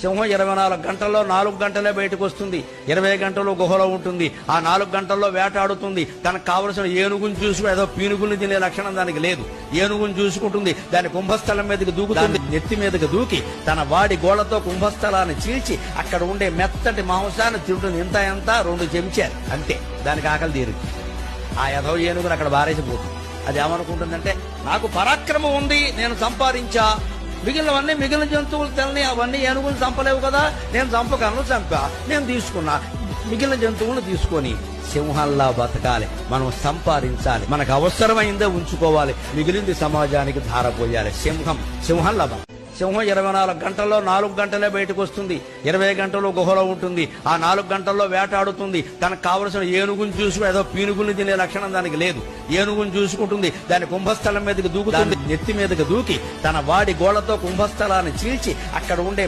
సింహం 24 గంటల్లో 4 గంటలే బయటకు వస్తుంది, 20 గంటలు గుహలో ఉంటుంది. ఆ 4 గంటల్లో వేటాడుతుంది. తనకు కావలసిన ఏనుగుని చూసుకుని ఏదో పీనుగుని తినే లక్షణం దానికి లేదు. ఏనుగుని చూసుకుంటుంది, దాని కుంభస్థలం మీదకి దూకుతుంది, నెత్తి మీదకి దూకి తన వాడి గోళ్లతో కుంభస్థలాన్ని చీల్చి అక్కడ ఉండే మెత్తటి మాంసాన్ని తింటుంది. ఇంత ఎంత 2 చెంచారు అంతే, దానికి ఆకలి తీరుతుంది. ఆ యథో ఏనుగుని అక్కడ బారేసిపోతుంది. అది ఏమనుకుంటుందంటే, నాకు పరాక్రమం ఉంది, నేను సంపాదించా, మిగిలిన జంతువులు తెలని, అవన్నీ ఏనుగులు చంపలేవు కదా, నేను చంపగలను, చంపా, నేను తీసుకున్నా. మిగిలిన జంతువులను తీసుకొని సింహంలా బతకాలి, మనం సంపాదించాలి, మనకు అవసరమైందే ఉంచుకోవాలి, మిగిలింది సమాజానికి ధారపోయాలి. సింహంలా సింహం 24 గంటల్లో 4 గంటలే బయటకు వస్తుంది, 20 గంటలు గుహలో ఉంటుంది. ఆ 4 గంటల్లో వేటాడుతుంది. తనకు కావలసిన ఏనుగుని చూసుకుని ఏదో పీనుగుని తినే లక్షణం దానికి లేదు. ఏనుగుని చూసుకుంటుంది, దాని కుంభస్థలం మీదకి దూకుతుంది, నెత్తి మీదకి దూకి తన వాడి గోళ్లతో కుంభస్థలాన్ని చీల్చి అక్కడ ఉండే